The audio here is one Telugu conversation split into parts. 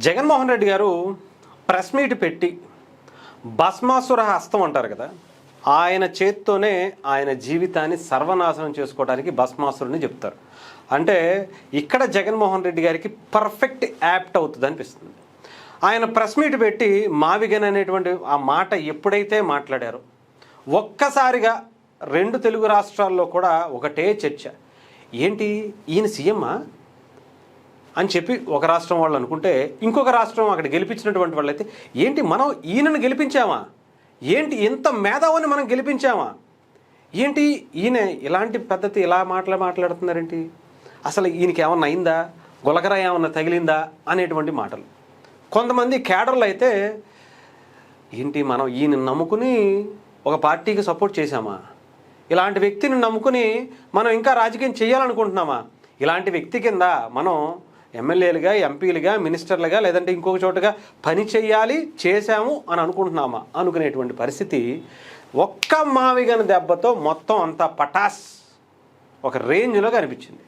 జగన్మోహన్ రెడ్డి గారు ప్రెస్ మీట్ పెట్టి భస్మాసుర హస్తం అంటారు కదా, ఆయన చేత్తోనే ఆయన జీవితాన్ని సర్వనాశనం చేసుకోవడానికి భస్మాసురుని చెప్తారు. అంటే ఇక్కడ జగన్మోహన్ రెడ్డి గారికి పర్ఫెక్ట్ యాప్ట్ అవుతుంది అనిపిస్తుంది. ఆయన ప్రెస్ మీట్ పెట్టి మావిగన్ అనేటువంటి ఆ మాట ఎప్పుడైతే మాట్లాడారో ఒక్కసారిగా రెండు తెలుగు రాష్ట్రాల్లో కూడా ఒకటే చర్చ. ఏంటి ఈయన సీఎమ్మా అని చెప్పి ఒక రాష్ట్రం వాళ్ళు అనుకుంటే, ఇంకొక రాష్ట్రం అక్కడ గెలిపించినటువంటి వాళ్ళైతే ఏంటి మనం ఈయనను గెలిపించామా, ఏంటి ఇంత మేధావుని మనం గెలిపించామా, ఏంటి ఈయన ఇలాంటి పద్ధతి ఇలా మాట్లాడుతున్నారేంటి, అసలు ఈయనకి ఏమన్నా అయిందా, గులకర ఏమన్నా తగిలిందా అనేటువంటి మాటలు. కొంతమంది కేడర్లు అయితే ఏంటి మనం ఈయన నమ్ముకుని ఒక పార్టీకి సపోర్ట్ చేశామా, ఇలాంటి వ్యక్తిని నమ్ముకుని మనం ఇంకా రాజకీయం చేయాలనుకుంటున్నామా, ఇలాంటి వ్యక్తి కింద మనం ఎమ్మెల్యేలుగా, ఎంపీలుగా, మినిస్టర్లుగా లేదంటే ఇంకొక చోటుగా పని చేశాము అని అనుకుంటున్నామా అనుకునేటువంటి పరిస్థితి ఒక్క మావిగన్ దెబ్బతో మొత్తం అంతా పటాస్ ఒక రేంజ్లో కనిపించింది.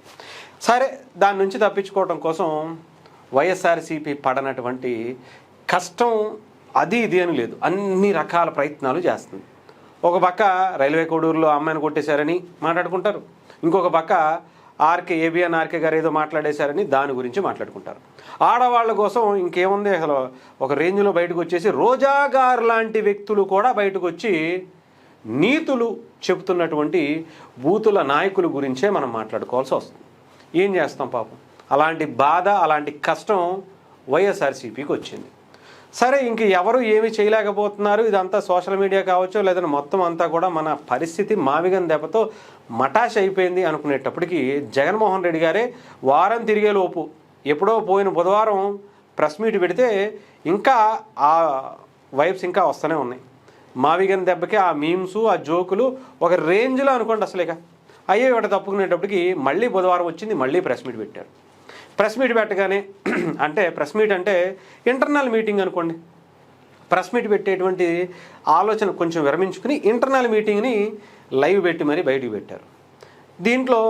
సరే, దాని నుంచి తప్పించుకోవడం కోసం వైఎస్ఆర్సీపీ పడనటువంటి కష్టం అది ఇది అని లేదు, అన్ని రకాల ప్రయత్నాలు చేస్తుంది. ఒక పక్క రైల్వే కోడూరులో అమ్మాయిని కొట్టేశారని మాట్లాడుకుంటారు, ఇంకొక పక్క ఏబిఎన్ ఆర్కే గారు ఏదో మాట్లాడేశారని దాని గురించి మాట్లాడుకుంటారు. ఆడవాళ్ళ కోసం ఇంకేముంది, అసలు ఒక రేంజ్లో బయటకు వచ్చేసి రోజా గారు లాంటి వ్యక్తులు కూడా బయటకు వచ్చి నీతులు చెబుతున్నటువంటి బూతుల నాయకుల గురించే మనం మాట్లాడుకోవాల్సి వస్తుంది. ఏం చేస్తాం పాపం, అలాంటి బాధ అలాంటి కష్టం వైఎస్ఆర్సీపీకి వచ్చింది. సరే, ఇంక ఎవరు ఏమి చేయలేకపోతున్నారు, ఇదంతా సోషల్ మీడియా కావచ్చు లేదంటే మొత్తం అంతా కూడా మన పరిస్థితి మావిగన్ దెబ్బతో మటాష్ అయిపోయింది అనుకునేటప్పటికీ జగన్మోహన్ రెడ్డి గారే వారం తిరిగే లోపు ఎప్పుడో పోయిన బుధవారం ప్రెస్ మీట్ పెడితే ఇంకా ఆ వైబ్స్ ఇంకా వస్తూనే ఉన్నాయి. మావిగన్ దెబ్బకి ఆ మీమ్స్ ఆ జోకులు ఒక రేంజ్లో అనుకోండి అసలేక అయ్యే ఒకటి తప్పుకునేటప్పటికి మళ్ళీ బుధవారం వచ్చింది, మళ్ళీ ప్రెస్ మీట్ పెట్టారు. ప్రెస్ మీట్ పెట్టగానే అంటే ప్రెస్ మీట్ అంటే ఇంటర్నల్ మీటింగ్ అనుకోండి, ప్రెస్ మీట్ పెట్టేటువంటి ఆలోచన కొంచెం విరమించుకుని ఇంటర్నల్ మీటింగ్ని లైవ్ పెట్టి మరీ బయటికి పెట్టారు. దీంట్లో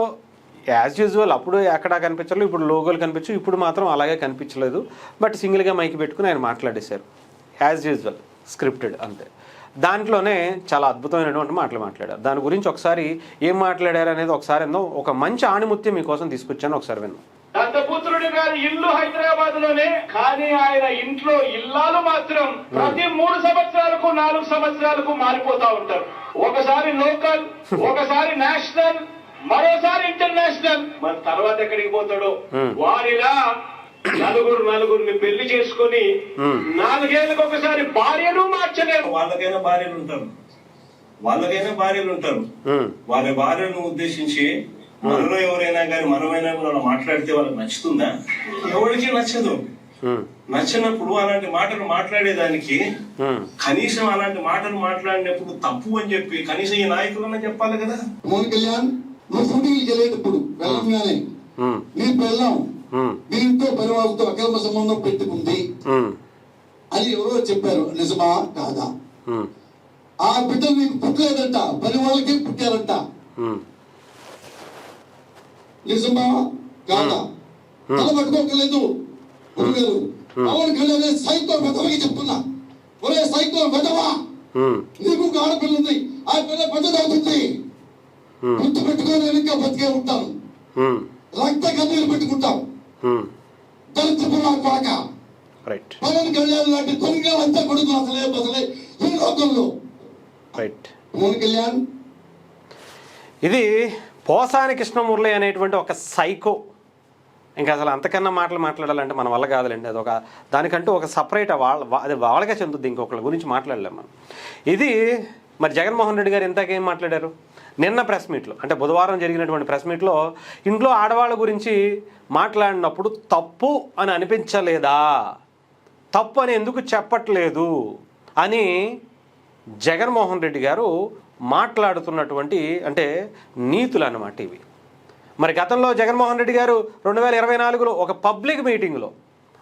యాజ్ యూజువల్ అప్పుడు ఎక్కడా కనిపించలేదు, ఇప్పుడు లోగోలు కనిపించు, ఇప్పుడు మాత్రం అలాగే కనిపించలేదు. బట్ సింగిల్గా మైక్ పెట్టుకుని ఆయన మాట్లాడేశారు, యాజ్ యూజువల్ స్క్రిప్టెడ్ అంతే. దాంట్లోనే చాలా అద్భుతమైనటువంటి మాటలు మాట్లాడారు. దాని గురించి ఒకసారి ఏం మాట్లాడారు అనేది ఒకసారి ఒక మంచి ఆణిముత్యం మీకోసం తీసుకొచ్చాను, ఒకసారి విన్నాం. దత్తపుత్రుడి గారి ఇల్లు హైదరాబాద్ లోనే, కానీ ఆయన ఇంట్లో ఇల్లాలు మాత్రం ప్రతి 3 సంవత్సరాలకు 4 సంవత్సరాలకు మారిపోతా ఉంటారు. ఒకసారి లోకల్, ఒకసారి నేషనల్, మరోసారి ఇంటర్నేషనల్. మరి తర్వాత ఎక్కడికి పోతాడో. వారిలా నలుగురిని పెళ్లి చేసుకుని 4 ఏళ్ళకి ఒకసారి భార్యను మార్చలేరు. వాళ్ళకైనా భార్యలు ఉంటారు. వాళ్ళ భార్యను ఉద్దేశించి మనలో ఎవరైనా కానీ మనమైనా కూడా మాట్లాడితే వాళ్ళకి నచ్చుతుందా? ఎవరికి నచ్చదు. నచ్చినప్పుడు అలాంటి మాటలు మాట్లాడేదానికి కనీసం అలాంటి మాటలు మాట్లాడినప్పుడు తప్పు అని చెప్పి కనీసం ఈ నాయకులన్నా చెప్పాలి కదా. పవన్ కళ్యాణ్ నువ్వు షూటింగ్కి వెళ్ళేటప్పుడు వెళ్ళగానే నీ పెళ్ళం దీంతో పరివాళ్ళతో అక్రమ సంబంధం పెట్టుకుంది అని ఎవరో చెప్పారు, నిజమా కాదా? ఆ బిడ్డలు నీకు పుట్టలేదంట, పని వాళ్ళకి పుట్టారంట, నిజమా కాదా? తల పట్టుకోకలేదు గురుగారు. పవన్ కళ్యాణ్ సైకో వెదవకి చెప్తున్నా, ఒరే సైకో వెదవా, నీకు ఒక ఆడపిల్ల ఉంది, ఆ పిల్ల పెద్దదవుతుంది, గుర్తు పెట్టుకొని ఇంకా బతికే ఉంటాను, రక్త కన్నీరు పెట్టుకుంటాం. దళితున్నా కాక పవన్ కళ్యాణ్ లాంటి దొంగలంతా కొడుకు అసలే ఈ లోకంలో. పవన్ కళ్యాణ్ ఇది పోసాని కృష్ణమురళి అనేటువంటి ఒక సైకో. ఇంకా అసలు అంతకన్నా మాటలు మాట్లాడాలంటే మన వల్ల కాదులేండి, అది ఒక దానికంటూ ఒక సపరేట్ అది వాళ్ళకే చెందుద్ది, ఇంకొకళ్ళ గురించి మాట్లాడలేము మనం. ఇది మరి జగన్మోహన్ రెడ్డి గారు ఇంతకేం మాట్లాడారు నిన్న ప్రెస్ మీట్లో, అంటే బుధవారం జరిగినటువంటి ప్రెస్ మీట్లో ఇంట్లో ఆడవాళ్ళ గురించి మాట్లాడినప్పుడు తప్పు అని అనిపించలేదా, తప్పు అని ఎందుకు చెప్పట్లేదు అని జగన్మోహన్ రెడ్డి గారు మాట్లాడుతున్నటువంటి అంటే నీతులు అన్నమాట ఇవి. మరి గతంలో జగన్మోహన్ రెడ్డి గారు 2024లో ఒక పబ్లిక్ మీటింగ్లో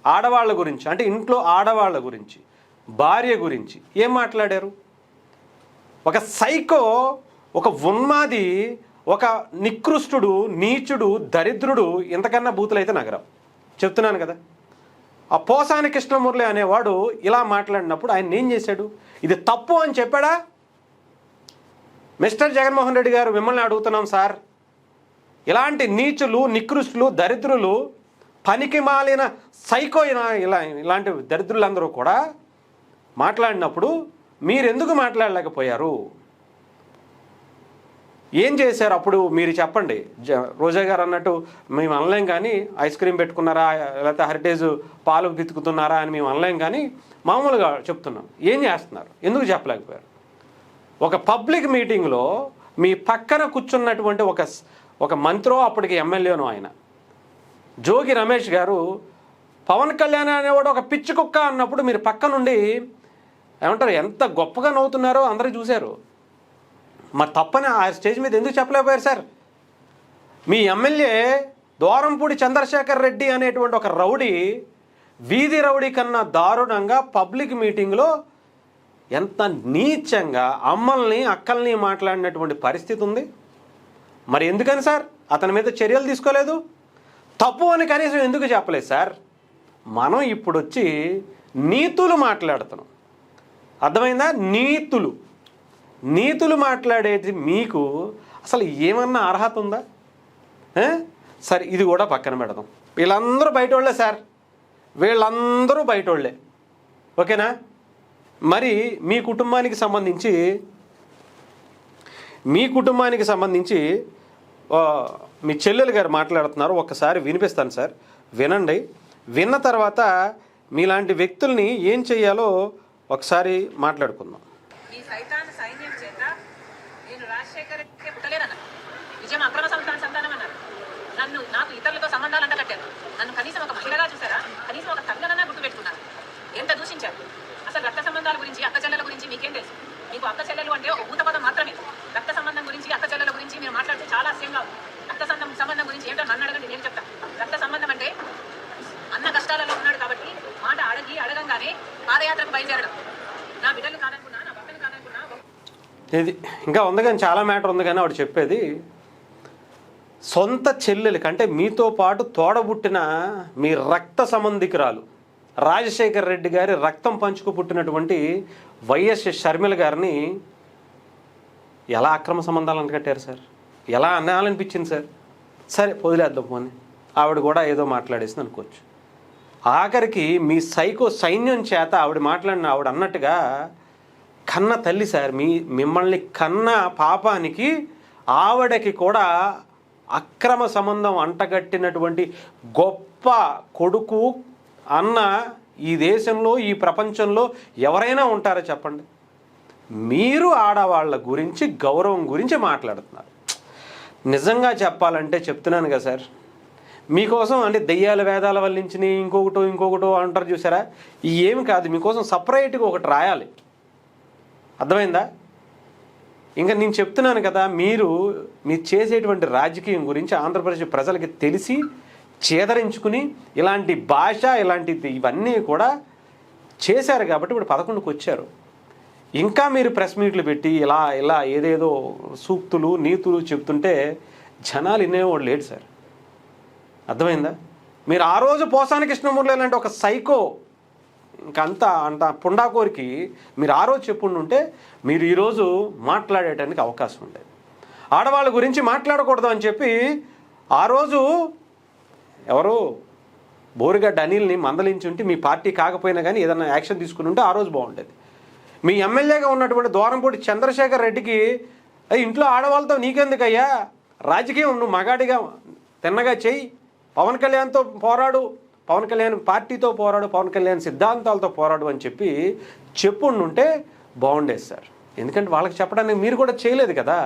ఆడవాళ్ళ గురించి, అంటే ఇంట్లో ఆడవాళ్ళ గురించి, భార్య గురించి ఏం మాట్లాడారు? ఒక సైకో, ఒక ఉన్మాది, ఒక నికృష్టుడు, నీచుడు, దరిద్రుడు, ఇంతకన్నా బూతులైతే నగరం చెప్తున్నాను కదా. ఆ పోసాని కృష్ణమురళి అనేవాడు ఇలా మాట్లాడినప్పుడు ఆయన ఏం చేశాడు? ఇది తప్పు అని చెప్పాడా? మిస్టర్ జగన్మోహన్ రెడ్డి గారు, మిమ్మల్ని అడుగుతున్నాం సార్, ఇలాంటి నీచులు, నికృష్టులు, దరిద్రులు, పనికి మాలిన సైకో ఇలాంటి దరిద్రులందరూ కూడా మాట్లాడినప్పుడు మీరెందుకు మాట్లాడలేకపోయారు? ఏం చేశారు అప్పుడు మీరు చెప్పండి. రోజా గారు అన్నట్టు మేము అనలేం కానీ ఐస్ క్రీమ్ పెట్టుకున్నారా లేకపోతే హెరిటేజ్ పాలు పితుకుతున్నారా అని మేము అనలేం కానీ మామూలుగా చెప్తున్నాం. ఏం చేస్తున్నారు? ఎందుకు చెప్పలేకపోయారు? ఒక పబ్లిక్ మీటింగ్లో మీ పక్కన కూర్చున్నటువంటి ఒక మంత్రో అప్పటికి ఎమ్మెల్యేనో ఆయన జోగి రమేష్ గారు పవన్ కళ్యాణ్ అనేవాడు ఒక పిచ్చి కుక్క అన్నప్పుడు మీరు పక్క నుండి ఏమంటారు ఎంత గొప్పగా నవ్వుతున్నారో అందరూ చూశారు. మరి తప్పని ఆ స్టేజ్ మీద ఎందుకు చెప్పలేకపోయారు సార్? మీ ఎమ్మెల్యే దూరంపూడి చంద్రశేఖర్ రెడ్డి అనేటువంటి ఒక రౌడీ, వీధి రౌడీ కన్నా దారుణంగా పబ్లిక్ మీటింగ్లో ఎంత నీచంగా అమ్మల్ని అక్కల్ని మాట్లాడినటువంటి పరిస్థితి ఉంది. మరి ఎందుకని సార్ అతని మీద చర్యలు తీసుకోలేదు? తప్పు అని కనీసం ఎందుకు చెప్పలేదు సార్? మనం ఇప్పుడు వచ్చి నీతులు మాట్లాడుతున్నాం, అర్థమైందా? నీతులు మాట్లాడేది మీకు అసలు ఏమన్నా అర్హత ఉందా? సరే, ఇది కూడా పక్కన పెడదాం. వీళ్ళందరూ బయటోళ్ళే సార్, వీళ్ళందరూ బయటోళ్ళే, ఓకేనా? మరి మీ కుటుంబానికి సంబంధించి మీ చెల్లెలు గారు మాట్లాడుతున్నారు. ఒక్కసారి వినిపిస్తాను సార్, వినండి. విన్న తర్వాత మీలాంటి వ్యక్తుల్ని ఏం చెయ్యాలో ఒకసారి మాట్లాడుకుందాం. ఈ సైతాన్ సైన్యం చేత నేను రాజశేఖర్ పుట్టలేదన్న నిజం అక్రమ సంతానం అన్నారు. నాకు ఇతరులతో సంబంధాలు అంటగట్టారు. నన్ను కనీసం ఒక మహిళగా చూసారా? కనీసం ఒక తగ్గనన్నా గుర్తు పెట్టుకున్నారు. ఎంత దూషించారు. అసలు రక్త సంబంధాల గురించి, అక్క చెల్లెల గురించి మీకేం తెలుసు? మీకు అక్క చెల్లెలు అంటే ఒక ఊత పదం మాత్రమే. రక్త సంబంధం గురించి, అక్క చెల్లెల గురించి మీరు మాట్లాడితే చాలా అసహ్యంగా ఉంది. రక్త సంబంధం గురించి ఏంటో నన్ను అడగండి, నేను చెప్తాను. రక్త సంబంధం అంటే అన్న కష్టాలలో ఉన్నాడు కాబట్టి మాట అడగంగానే పాదయాత్రకు బయలుదేరడం. నా బిడ్డలు కాదనుకున్నా, నా భర్తను కాదనుకున్నా. ఇది ఇంకా ఉంది కానీ చాలా మ్యాటర్ ఉంది కానీ ఆవిడ చెప్పేది సొంత చెల్లెలకి అంటే మీతో పాటు తోడబుట్టిన మీ రక్త సంబంధికురాలు రాజశేఖర్ రెడ్డి గారి రక్తం పంచుకు పుట్టినటువంటి వైఎస్ షర్మిల గారిని ఎలా అక్రమ సంబంధాలు అంటగట్టారు సార్? ఎలా అనాలనిపించింది సార్? సరే వదిలేద్దాం పోనీ, ఆవిడ కూడా ఏదో మాట్లాడేసింది అనుకోవచ్చు. ఆఖరికి మీ సైకో సైన్యం చేత ఆవిడ అన్నట్టుగా కన్న తల్లి సార్, మిమ్మల్ని కన్న పాపానికి ఆవిడకి కూడా అక్రమ సంబంధం అంటగట్టినటువంటి గొప్ప కొడుకు అన్న ఈ దేశంలో, ఈ ప్రపంచంలో ఎవరైనా ఉంటారో చెప్పండి? మీరు ఆడవాళ్ళ గురించి, గౌరవం గురించి మాట్లాడుతున్నారు. నిజంగా చెప్పాలంటే చెప్తున్నాను కదా సార్, మీకోసం అంటే దెయ్యాల వేదాల వల్లించిని ఇంకొకటో అంటారు చూసారా? ఏమి కాదు, మీకోసం సపరేట్గా ఒకటి రాయాలి, అర్థమైందా? ఇంకా నేను చెప్తున్నాను కదా, మీరు చేసేటువంటి రాజకీయం గురించి ఆంధ్రప్రదేశ్ ప్రజలకి తెలిసి చేదరించుకుని ఇలాంటి భాష ఇవన్నీ కూడా చేశారు కాబట్టి ఇప్పుడు 11కి వచ్చారు. ఇంకా మీరు ప్రెస్ మీట్లు పెట్టి ఇలా ఏదేదో సూక్తులు నీతులు చెప్తుంటే జనాలు వినేవాడు లేడు సార్, అర్థమైందా? మీరు ఆ రోజు పోసాని కృష్ణమురళి లాంటి ఒక సైకో అంత పుండాకోరికి మీరు ఆ రోజు చెప్పుండుంటే మీరు ఈరోజు మాట్లాడేటానికి అవకాశం ఉండేది. ఆడవాళ్ళ గురించి మాట్లాడకూడదు అని చెప్పి ఆ రోజు ఎవరో బోరిగడ్డ అనిల్ని మందలించుంటే మీ పార్టీ కాకపోయినా కానీ ఏదైనా యాక్షన్ తీసుకుని ఉంటే ఆ రోజు బాగుండేది. మీ ఎమ్మెల్యేగా ఉన్నటువంటి దూరంపూడి చంద్రశేఖర్ రెడ్డికి ఇంట్లో ఆడవాళ్ళతో నీకెందుకయ్యా రాజకీయం, నువ్వు మగాడిగా తిన్నగా చెయ్యి, పవన్ కళ్యాణ్తో పోరాడు, పవన్ కళ్యాణ్ పార్టీతో పోరాడు, పవన్ కళ్యాణ్ సిద్ధాంతాలతో పోరాడు అని చెప్పి చెప్పుండుంటే బాగుండేది సార్. ఎందుకంటే వాళ్ళకి చెప్పడానికి మీరు కూడా చేయలేదు కదా.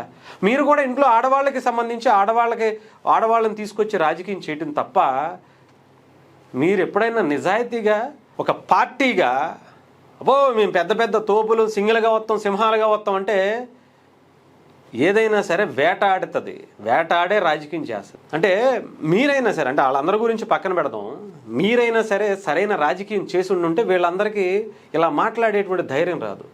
మీరు కూడా ఇంట్లో ఆడవాళ్ళకి సంబంధించి ఆడవాళ్ళని తీసుకొచ్చి రాజకీయం చేయటం తప్ప మీరు ఎప్పుడైనా నిజాయితీగా ఒక పార్టీగా మేము పెద్ద తోపులు సింగిల్గా వస్తాం, సింహాలుగా వస్తాం అంటే ఏదైనా సరే వేటాడే రాజకీయం చేస్తారు. అంటే మీరైనా సరే, అంటే వాళ్ళందరి గురించి పక్కన పెడదాం, మీరైనా సరే సరైన రాజకీయం చేసి ఉండుంటే వీళ్ళందరికీ ఇలా మాట్లాడేటువంటి ధైర్యం రాదు.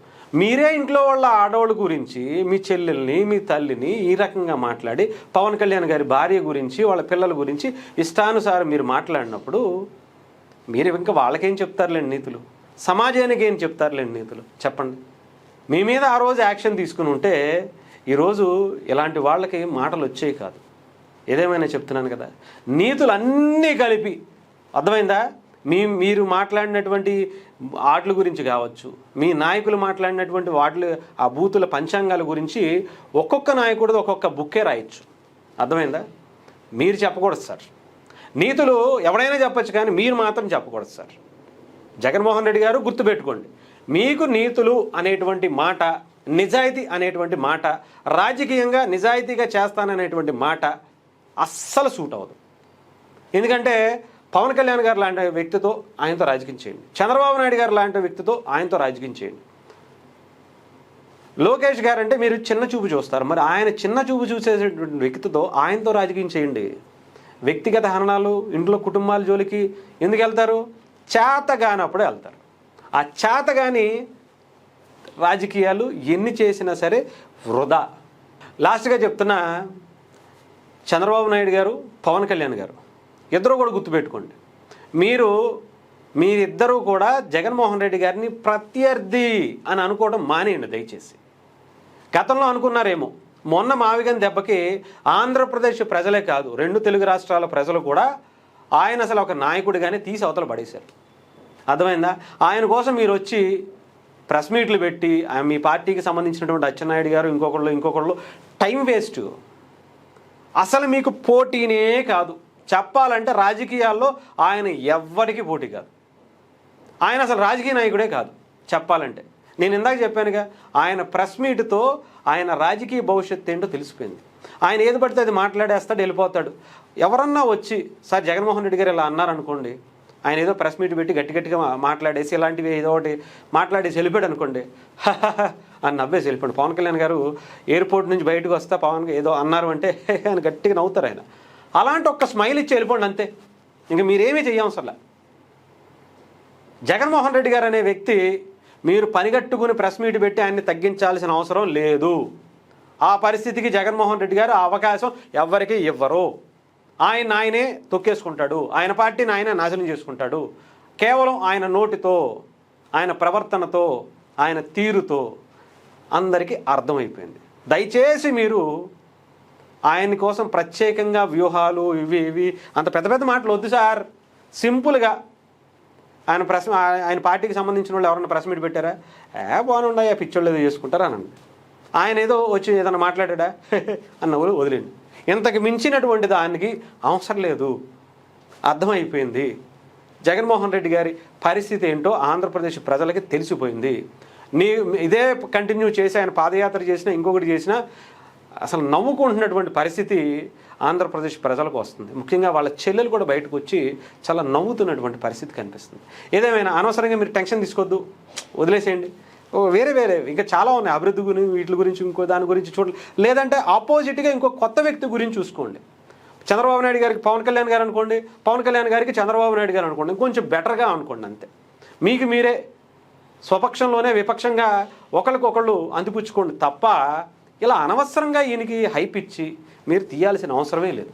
మీరే ఇంట్లో వాళ్ళ ఆడవాళ్ళ గురించి, మీ చెల్లెల్ని, మీ తల్లిని ఈ రకంగా మాట్లాడి పవన్ కళ్యాణ్ గారి భార్య గురించి, వాళ్ళ పిల్లల గురించి ఇష్టానుసారం మీరు మాట్లాడినప్పుడు మీరు ఇంకా వాళ్ళకేం చెప్తారులేండి నీతులు, సమాజానికి ఏం చెప్తారులేండి నీతులు, చెప్పండి. మీ మీద ఆ రోజు యాక్షన్ తీసుకుని ఉంటే ఈరోజు ఇలాంటి వాళ్ళకి మాటలు వచ్చేవి కాదు. ఏదేమైనా చెప్తున్నాను కదా, నీతులు అన్నీ కలిపి, అర్థమైందా? మీరు మాట్లాడినటువంటి వాటి గురించి కావచ్చు, మీ నాయకులు మాట్లాడినటువంటి వాటి ఆ బూతుల పంచాంగాల గురించి ఒక్కొక్క నాయకుడు ఒక్కొక్క బుక్కే రాయొచ్చు. అర్థమైందా? మీరు చెప్పకూడదు సార్. నీతులు ఎవరైనా చెప్పచ్చు, కానీ మీరు మాత్రం చెప్పకూడదు సార్. జగన్మోహన్ రెడ్డి గారు గుర్తుపెట్టుకోండి, మీకు నీతులు అనేటువంటి మాట, నిజాయితీ అనేటువంటి మాట, రాజకీయంగా నిజాయితీగా చేస్తాననేటువంటి మాట అస్సలు సూట్ అవ్వదు. ఎందుకంటే పవన్ కళ్యాణ్ గారు లాంటి వ్యక్తితో ఆయనతో రాజకీయం చేయండి, చంద్రబాబు నాయుడు గారు లాంటి వ్యక్తితో ఆయనతో రాజకీయం చేయండి, లోకేష్ గారు అంటే మీరు చిన్న చూపు చూస్తారు, మరి ఆయన చిన్న చూపు చూసేటువంటి వ్యక్తితో ఆయనతో రాజకీయం చేయండి. వ్యక్తిగత హరణాలు, ఇంట్లో కుటుంబాల జోలికి ఎందుకు వెళ్తారు? చేతగానప్పుడే వెళ్తారు. ఆ చేతగాని రాజకీయాలు ఎన్ని చేసినా సరే వృధా. లాస్ట్గా చెప్తున్నా, చంద్రబాబు నాయుడు గారు, పవన్ కళ్యాణ్ గారు ఇద్దరు కూడా గుర్తుపెట్టుకోండి, మీరిద్దరూ కూడా జగన్మోహన్ రెడ్డి గారిని ప్రత్యర్థి అని అనుకోవడం మానేయండి దయచేసి. గతంలో అనుకున్నారేమో, మొన్న మావిగన్ దెబ్బకి ఆంధ్రప్రదేశ్ ప్రజలే కాదు, 2 తెలుగు రాష్ట్రాల ప్రజలు కూడా ఆయన అసలు ఒక నాయకుడిగానే తీసి అవతల పడేశారు. అర్థమైందా? ఆయన కోసం మీరు వచ్చి ప్రెస్ మీట్లు పెట్టి మీ పార్టీకి సంబంధించినటువంటి అచ్చెన్నాయుడు గారు ఇంకొకళ్ళు టైం వేస్ట్. అసలు మీకు పోటీనే కాదు. చెప్పాలంటే రాజకీయాల్లో ఆయన ఎవ్వరికి పోటీ కాదు. ఆయన అసలు రాజకీయ నాయకుడే కాదు చెప్పాలంటే. నేను ఇందాక చెప్పానుగా, ఆయన ప్రెస్ మీట్తో ఆయన రాజకీయ భవిష్యత్తు ఏంటో తెలిసిపోయింది. ఆయన ఏది పడితే అది మాట్లాడేస్తాడు, వెళ్ళిపోతాడు. ఎవరన్నా వచ్చి సార్ జగన్మోహన్ రెడ్డి గారు ఇలా అన్నారనుకోండి, ఆయన ఏదో ప్రెస్ మీట్ పెట్టి గట్టిగా మాట్లాడేసి ఇలాంటివి ఏదో ఒకటి మాట్లాడేసి వెళ్ళిపోయాడు అనుకోండి, అని నవ్వేసి వెళ్ళిపోయాడు. పవన్ కళ్యాణ్ గారు ఎయిర్పోర్ట్ నుంచి బయటకు వస్తే పవన్ ఏదో అన్నారు అంటే ఆయన గట్టిగా నవ్వుతారు. ఆయన అలాంటి ఒక్క స్మైల్ ఇచ్చి వెళ్ళిపోండి అంతే, ఇంకా మీరేమీ చెయ్యవసరలే. జగన్మోహన్ రెడ్డి గారు అనే వ్యక్తి మీరు పనిగట్టుకుని ప్రెస్ మీట్ పెట్టి ఆయన్ని తగ్గించాల్సిన అవసరం లేదు. ఆ పరిస్థితికి జగన్మోహన్ రెడ్డి గారు ఆ అవకాశం ఎవ్వరికీ ఇవ్వరు. ఆయనే తొక్కేసుకుంటాడు, ఆయన పార్టీని ఆయన నాశనం చేసుకుంటాడు. కేవలం ఆయన నోటితో, ఆయన ప్రవర్తనతో, ఆయన తీరుతో అందరికీ అర్థమైపోయింది. దయచేసి మీరు ఆయన కోసం ప్రత్యేకంగా వ్యూహాలు ఇవి అంత పెద్ద పెద్ద మాటలు వద్దు సార్. సింపుల్గా ఆయన పార్టీకి సంబంధించిన వాళ్ళు ఎవరైనా ప్రెస్ మీట్ పెట్టారా, బాగున్నాయా పిచ్చోళ్ళు ఏదో చేసుకుంటారా అనండి. ఆయన ఏదో వచ్చి ఏదైనా మాట్లాడా అన్న వదిలేండి. ఇంతకు మించినటువంటి దానికి అవసరం లేదు. అర్థమైపోయింది. జగన్మోహన్ రెడ్డి గారి పరిస్థితి ఏంటో ఆంధ్రప్రదేశ్ ప్రజలకి తెలిసిపోయింది. ఇదే కంటిన్యూ చేసి ఆయన పాదయాత్ర చేసినా ఇంకొకటి చేసినా అసలు నవ్వుకుంటున్నటువంటి పరిస్థితి ఆంధ్రప్రదేశ్ ప్రజలకు వస్తుంది. ముఖ్యంగా వాళ్ళ చెల్లెలు కూడా బయటకు వచ్చి చాలా నవ్వుతున్నటువంటి పరిస్థితి కనిపిస్తుంది. ఏదేమైనా అనవసరంగా మీరు టెన్షన్ తీసుకోవద్దు, వదిలేసేయండి. వేరే ఇంకా చాలా ఉన్నాయి, అభివృద్ధి గురించి, వీటి గురించి, ఇంకో దాని గురించి చూడాలి. లేదంటే ఆపోజిట్గా ఇంకో కొత్త వ్యక్తి గురించి చూసుకోండి. చంద్రబాబు నాయుడు గారికి పవన్ కళ్యాణ్ గారు అనుకోండి, పవన్ కళ్యాణ్ గారికి చంద్రబాబు నాయుడు గారు అనుకోండి, ఇంకొంచెం బెటర్గా అనుకోండి అంతే. మీకు మీరే స్వపక్షంలోనే విపక్షంగా ఒకరికొకళ్ళు అందిపుచ్చుకోండి తప్ప ఇలా అనవసరంగా ఈయనకి హైప్ ఇచ్చి మీరు తీయాల్సిన అవసరమే లేదు.